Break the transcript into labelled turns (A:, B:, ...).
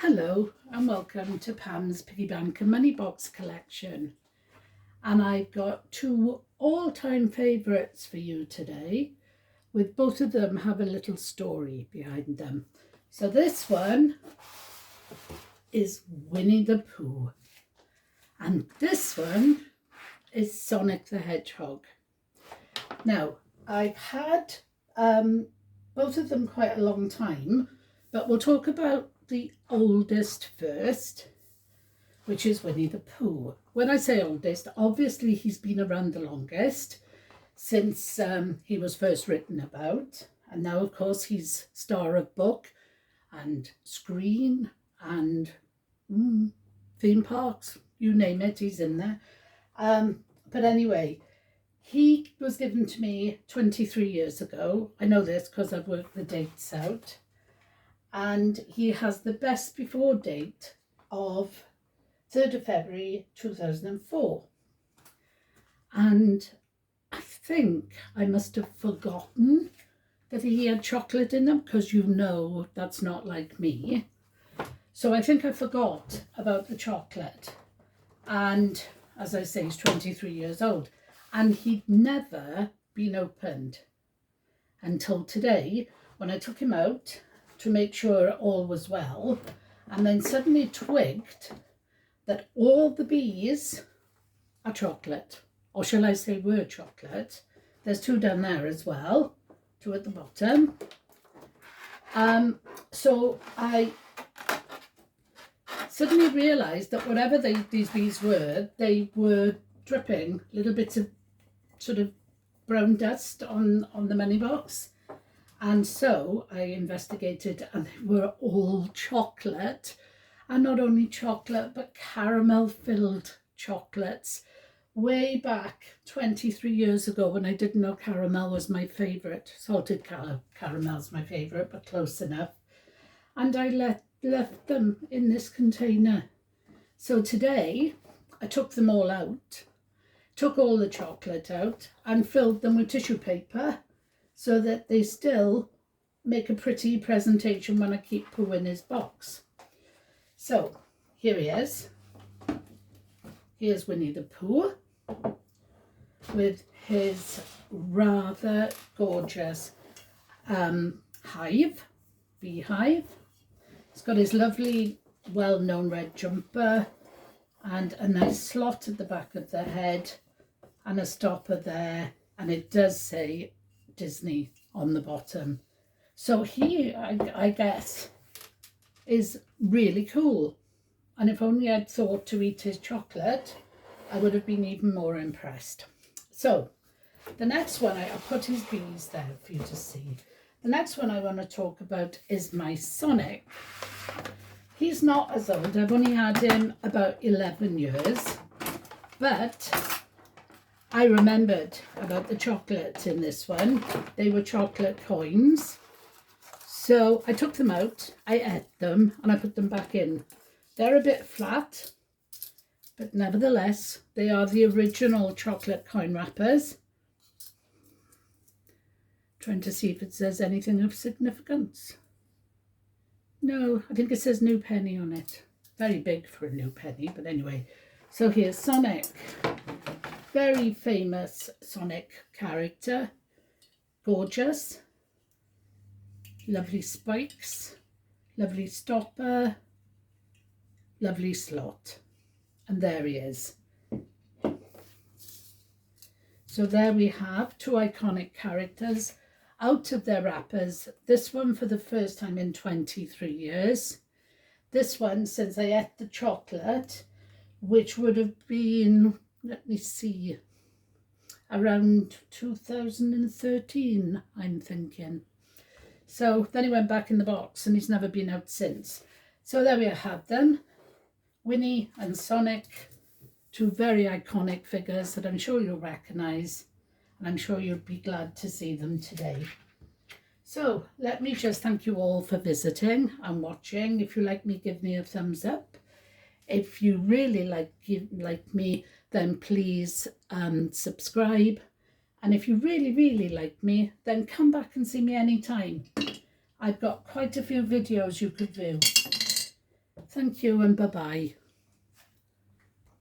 A: Hello and welcome to Pam's Piggy Bank and Money Box collection. And I've got two all-time favourites for you today, with both of them have a little story behind them. So this one is Winnie the Pooh, and this one is Sonic the Hedgehog. Now, I've had both of them quite a long time, but we'll talk about the oldest first, which is Winnie the Pooh. When I say oldest, obviously he's been around the longest since he was first written about, and now of course he's star of book and screen and theme parks, you name it, he's in there. But anyway, he was given to me 23 years ago. I know this because I've worked the dates out. And he has the best before date of 3rd of February 2004. And I think I must have forgotten that he had chocolate in them, because you know that's not like me. So I think I forgot about the chocolate. And as I say, he's 23 years old. And he'd never been opened until today, when I took him out to make sure all was well, and then suddenly twigged that all the bees are chocolate, or shall I say were chocolate. There's two down there as well, two at the bottom. So I suddenly realised that whatever these bees were, they were dripping little bits of sort of brown dust on the money box. And so I investigated, and they were all chocolate, and not only chocolate, but caramel filled chocolates. Way back 23 years ago, when I didn't know caramel was my favourite. Salted caramel's my favourite, but close enough. And I left them in this container. So today I took them all out, took all the chocolate out and filled them with tissue paper, so that they still make a pretty presentation when I keep Pooh in his box. So here he is. Here's Winnie the Pooh with his rather gorgeous beehive. He's got his lovely well-known red jumper and a nice slot at the back of the head and a stopper there, and it does say Disney on the bottom. So he, I guess, is really cool. And if only I'd thought to eat his chocolate, I would have been even more impressed. So the next one, I'll put his bees there for you to see. The next one I want to talk about is my Sonic. He's not as old. I've only had him about 11 years, but I remembered about the chocolate in this one. They were chocolate coins. So I took them out, I ate them, and I put them back in. They're a bit flat, but nevertheless, they are the original chocolate coin wrappers. Trying to see if it says anything of significance. No, I think it says new penny on it. Very big for a new penny, but anyway. So here's Sonic. Very famous Sonic character. Gorgeous. Lovely spikes. Lovely stopper. Lovely slot. And there he is. So there we have two iconic characters out of their wrappers. This one for the first time in 23 years. This one since I ate the chocolate, which would have been, let me see, around 2013, I'm thinking. So then he went back in the box and he's never been out since. So there we have them, Winnie and Sonic, two very iconic figures that I'm sure you'll recognise, and I'm sure you'll be glad to see them today. So let me just thank you all for visiting and watching. If you like me, give me a thumbs up. If you really like me, then please subscribe. And if you really like me, then come back and see me anytime. I've got quite a few videos you could view. Thank you and bye-bye.